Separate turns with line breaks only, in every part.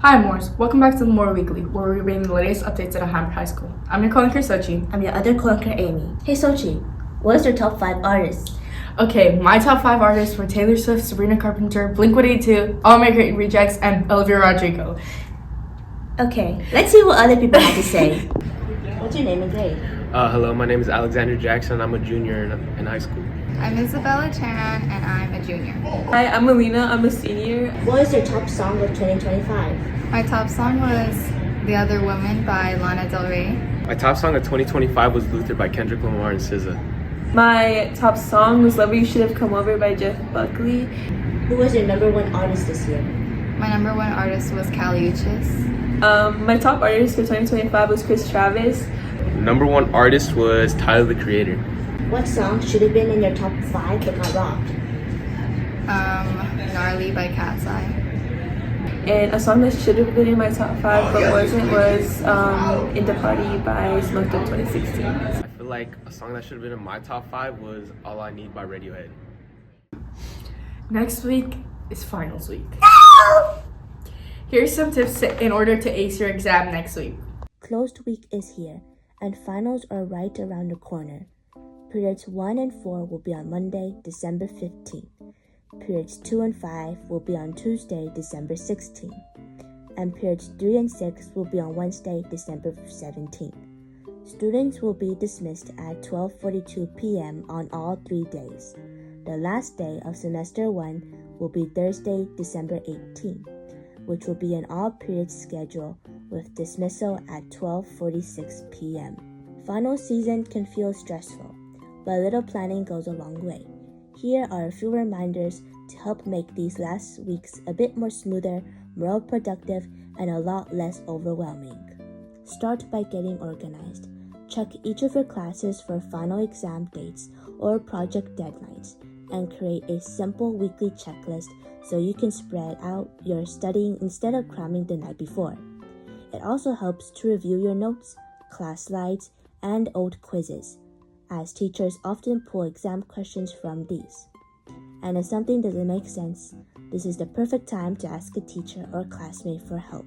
Hi, Morse. Welcome back to the More Weekly, where we bring the latest updates at Alhambra High School. I'm your co-anchor, Sochi.
I'm your other co-anchor, Amy. Hey, Sochi, what is your top 5 artists?
Okay, my top 5 artists were Taylor Swift, Sabrina Carpenter, Blink-182, All My Great Rejects, and Olivia Rodrigo.
Okay, let's see what other people have to say. What's your name and grade?
Hello, my name is Alexander Jackson. I'm a junior in high school.
I'm Isabella Chan, and I'm a junior.
Hi, I'm Alina. I'm a senior.
What is your top song of 2025?
My top song was The Other Woman by Lana Del Rey.
My top song of 2025 was Luther by Kendrick Lamar and SZA.
My top song was Love You Should Have Come Over by Jeff Buckley.
Who was your number 1 artist this year?
My number 1 artist was Kali Uchis.
My top artist for 2025 was Chris Travis.
Number 1 artist was Tyler, the Creator.
What song should have been in your top 5 but got robbed?
Gnarly by Cat's Eye.
And a song that should have been in my top 5 but wasn't was In the Party by Smoked Up 2016.
I feel like a song that should have been in my top 5 was All I Need by Radiohead.
Next week is finals week. Here's some tips in order to ace your exam next week.
Closed week is here, and finals are right around the corner. Periods 1 and 4 will be on Monday, December 15th. Periods 2 and 5 will be on Tuesday, December 16th. And periods 3 and 6 will be on Wednesday, December 17th. Students will be dismissed at 12:42 p.m. on all 3 days. The last day of semester 1 will be Thursday, December 18th, which will be an all-periods schedule with dismissal at 12:46 p.m. Final season can feel stressful, but little planning goes a long way. Here are a few reminders to help make these last weeks a bit more smoother, more productive, and a lot less overwhelming. Start by getting organized. Check each of your classes for final exam dates or project deadlines, and create a simple weekly checklist so you can spread out your studying instead of cramming the night before. It also helps to review your notes, class slides, and old quizzes, as teachers often pull exam questions from these. And if something doesn't make sense, this is the perfect time to ask a teacher or classmate for help.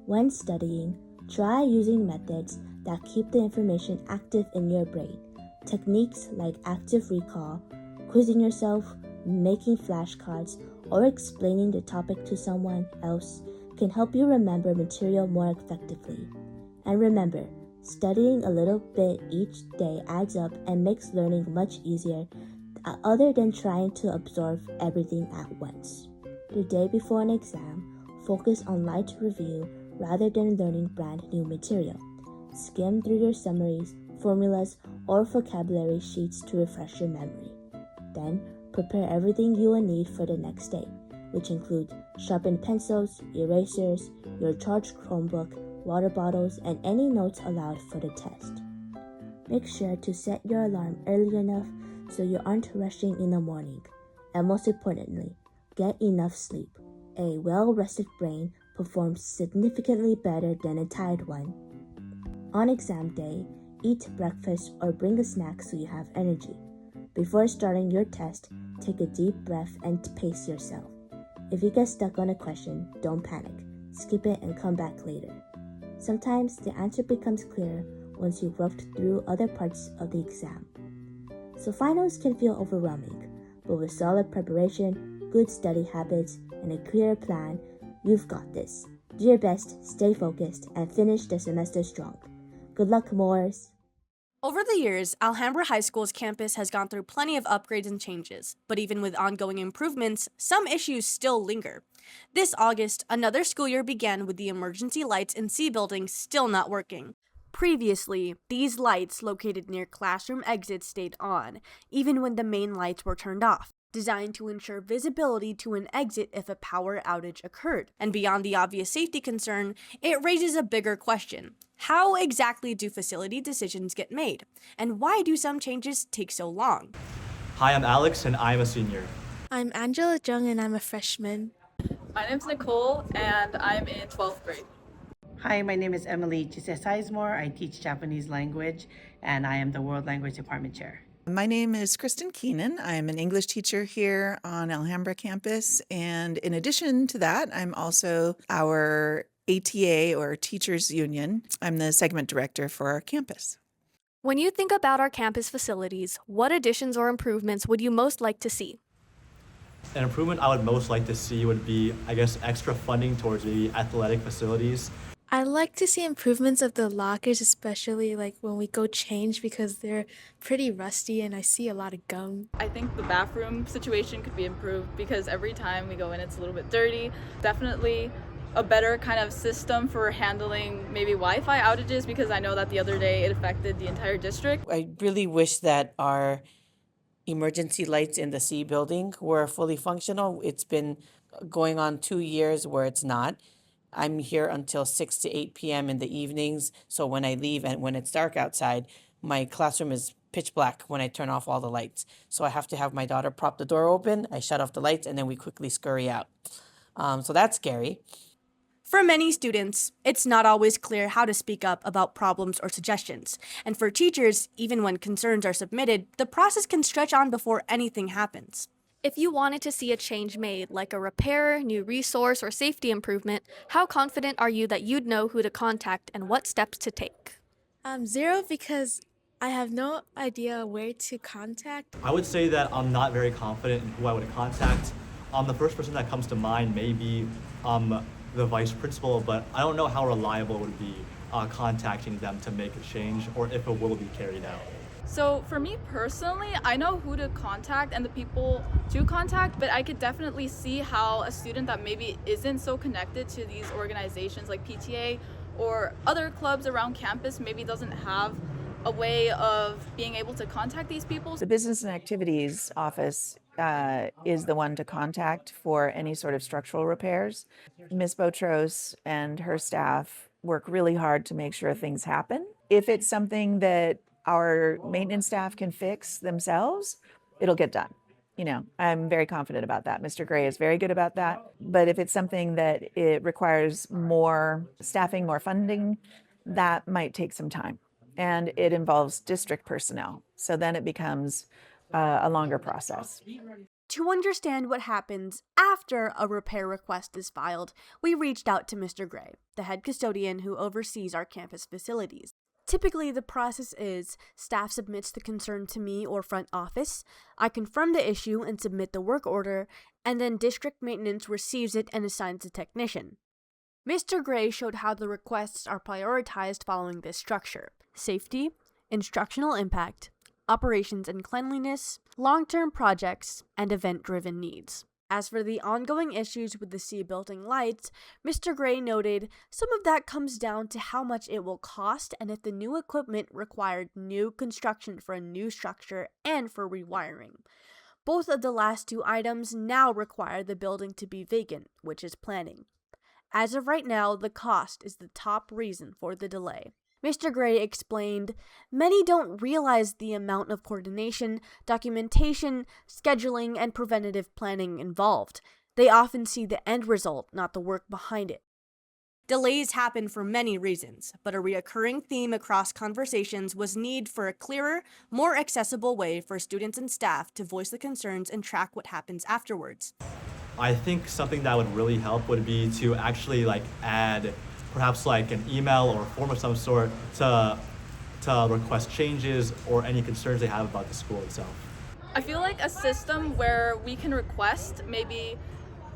When studying, try using methods that keep the information active in your brain. Techniques like active recall, quizzing yourself, making flashcards, or explaining the topic to someone else can help you remember material more effectively. And remember, studying a little bit each day adds up and makes learning much easier, other than trying to absorb everything at once. The day before an exam, focus on light review rather than learning brand new material. Skim through your summaries, formulas, or vocabulary sheets to refresh your memory. Then, prepare everything you will need for the next day, which include sharpened pencils, erasers, your charged Chromebook, water bottles, and any notes allowed for the test. Make sure to set your alarm early enough so you aren't rushing in the morning. And most importantly, get enough sleep. A well-rested brain performs significantly better than a tired one. On exam day, eat breakfast or bring a snack so you have energy. Before starting your test, take a deep breath and pace yourself. If you get stuck on a question, don't panic. Skip it and come back later. Sometimes the answer becomes clearer once you've worked through other parts of the exam. So finals can feel overwhelming, but with solid preparation, good study habits, and a clear plan, you've got this. Do your best, stay focused, and finish the semester strong. Good luck, Moors!
Over the years, Alhambra High School's campus has gone through plenty of upgrades and changes, but even with ongoing improvements, some issues still linger. This August, another school year began with the emergency lights in C building still not working. Previously, these lights located near classroom exits stayed on, even when the main lights were turned off, designed to ensure visibility to an exit if a power outage occurred. And beyond the obvious safety concern, it raises a bigger question. How exactly do facility decisions get made? And why do some changes take so long?
Hi, I'm Alex and I'm a senior.
I'm Angela Jung and I'm a freshman.
My name's Nicole and I'm in 12th grade.
Hi, my name is Emily Jise Sizemore. I teach Japanese language and I am the World Language Department Chair.
My name is Kristen Keenan. I'm an English teacher here on Alhambra campus. And in addition to that, I'm also our ATA, or Teachers Union. I'm the segment director for our campus.
When you think about our campus facilities, what additions or improvements would you most like to see?
An improvement I would most like to see would be, I guess, extra funding towards maybe athletic facilities.
I'd like to see improvements of the lockers, especially like when we go change because they're pretty rusty and I see a lot of gum.
I think the bathroom situation could be improved because every time we go in it's a little bit dirty. Definitely a better kind of system for handling maybe Wi-Fi outages, because I know that the other day it affected the entire district.
I really wish that our emergency lights in the C building were fully functional. It's been going on 2 years where it's not. I'm here until 6 to 8 p.m. in the evenings, so when I leave and when it's dark outside, my classroom is pitch black when I turn off all the lights. So I have to have my daughter prop the door open, I shut off the lights, and then we quickly scurry out. So that's scary.
For many students, it's not always clear how to speak up about problems or suggestions. And for teachers, even when concerns are submitted, the process can stretch on before anything happens. If you wanted to see a change made, like a repair, new resource, or safety improvement, how confident are you that you'd know who to contact and what steps to take?
0 because I have no idea where to contact.
I would say that I'm not very confident in who I would contact. The first person that comes to mind may be the vice principal, but I don't know how reliable it would be contacting them to make a change or if it will be carried out.
So for me personally, I know who to contact and the people to contact, but I could definitely see how a student that maybe isn't so connected to these organizations like PTA or other clubs around campus maybe doesn't have a way of being able to contact these people.
The Business and Activities Office is the one to contact for any sort of structural repairs. Ms. Botros and her staff work really hard to make sure things happen. If it's something that our maintenance staff can fix themselves, it'll get done. You know, I'm very confident about that. Mr. Gray is very good about that. But if it's something that it requires more staffing, more funding, that might take some time. And it involves district personnel. So then it becomes a longer process.
To understand what happens after a repair request is filed, we reached out to Mr. Gray, the head custodian who oversees our campus facilities. Typically, the process is staff submits the concern to me or front office, I confirm the issue and submit the work order, and then district maintenance receives it and assigns a technician. Mr. Gray showed how the requests are prioritized following this structure: safety, instructional impact, operations and cleanliness, long-term projects, and event-driven needs. As for the ongoing issues with the C building lights, Mr. Gray noted some of that comes down to how much it will cost and if the new equipment required new construction for a new structure and for rewiring. Both of the last two items now require the building to be vacant, which is planning. As of right now, the cost is the top reason for the delay. Mr. Gray explained, many don't realize the amount of coordination, documentation, scheduling, and preventative planning involved. They often see the end result, not the work behind it. Delays happen for many reasons, but a recurring theme across conversations was need for a clearer, more accessible way for students and staff to voice the concerns and track what happens afterwards.
I think something that would really help would be to actually add perhaps an email or a form of some sort to request changes or any concerns they have about the school itself.
I feel like a system where we can request maybe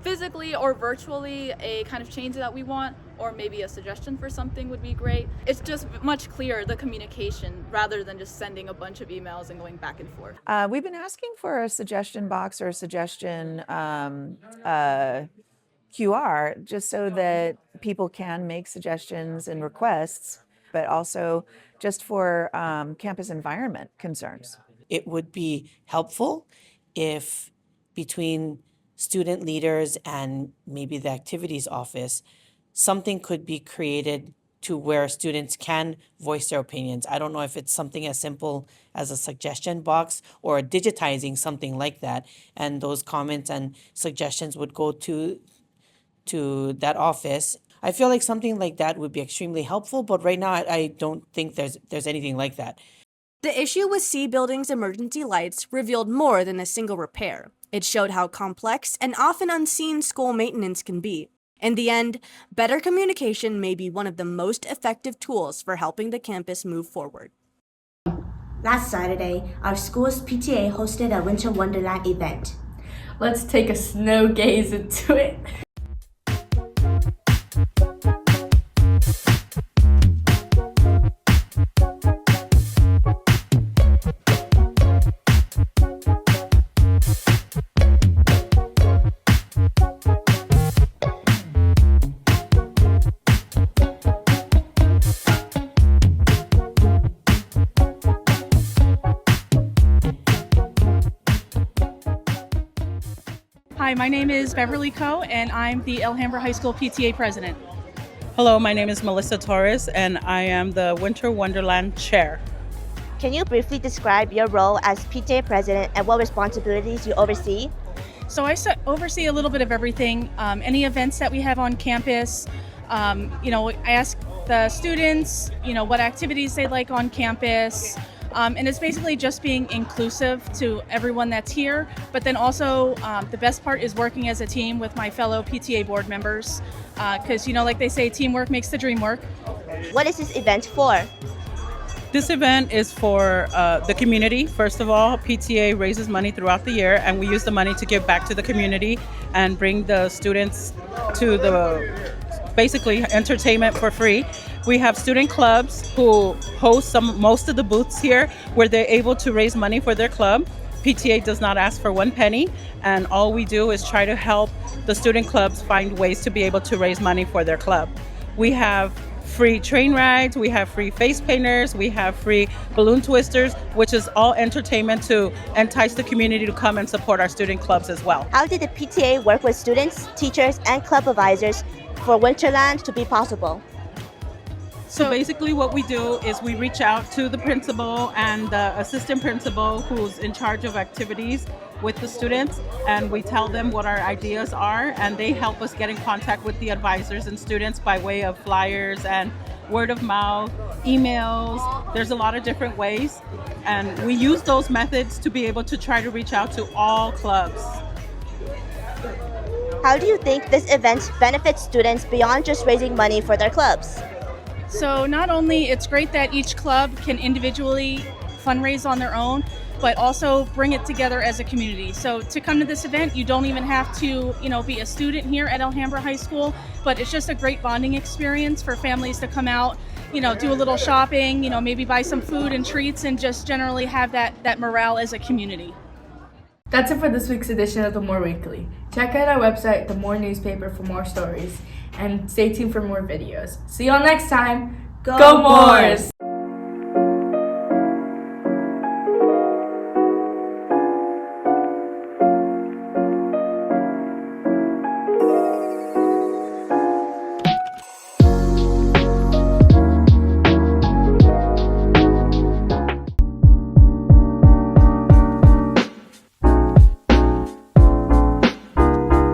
physically or virtually a kind of change that we want, or maybe a suggestion for something would be great. It's just much clearer, the communication, rather than just sending a bunch of emails and going back and forth.
We've been asking for a suggestion box or a suggestion QR, just so that people can make suggestions and requests, but also just for campus environment concerns.
It would be helpful if between student leaders and maybe the activities office, something could be created to where students can voice their opinions. I don't know if it's something as simple as a suggestion box or digitizing something like that, and those comments and suggestions would go to that office. I feel like something like that would be extremely helpful, but right now I don't think there's anything like that.
The issue with C Building's emergency lights revealed more than a single repair. It showed how complex and often unseen school maintenance can be. In the end, better communication may be one of the most effective tools for helping the campus move forward.
Last Saturday, our school's PTA hosted a Winter Wonderland event.
Let's take a snow gaze into it.
Hi, my name is Beverly Coe, and I'm the Alhambra High School PTA president.
Hello, my name is Melissa Torres, and I am the Winter Wonderland chair.
Can you briefly describe your role as PTA president and what responsibilities you oversee?
So I oversee a little bit of everything. Any events that we have on campus, I ask the students, what activities they like on campus. And it's basically just being inclusive to everyone that's here. But then also the best part is working as a team with my fellow PTA board members. Because, like they say, teamwork makes the dream work.
What is this event for?
This event is for the community. First of all, PTA raises money throughout the year, and we use the money to give back to the community and bring the students to the basically entertainment for free. We have student clubs who host most of the booths here where they're able to raise money for their club. PTA does not ask for one penny, and all we do is try to help the student clubs find ways to be able to raise money for their club. We have free train rides, we have free face painters, we have free balloon twisters, which is all entertainment to entice the community to come and support our student clubs as well.
How did the PTA work with students, teachers, and club advisors for Winterland to be possible?
So basically what we do is we reach out to the principal and the assistant principal who's in charge of activities with the students, and we tell them what our ideas are, and they help us get in contact with the advisors and students by way of flyers and word of mouth, emails. There's a lot of different ways, and we use those methods to be able to try to reach out to all clubs.
How do you think this event benefits students beyond just raising money for their clubs?
So not only it's great that each club can individually fundraise on their own, but also bring it together as a community. So to come to this event, you don't even have to, be a student here at Alhambra High School, but it's just a great bonding experience for families to come out, do a little shopping, maybe buy some food and treats, and just generally have that morale as a community.
That's it for this week's edition of The More Weekly. Check out our website, The More newspaper, for more stories, and stay tuned for more videos. See y'all next time. Go Moors!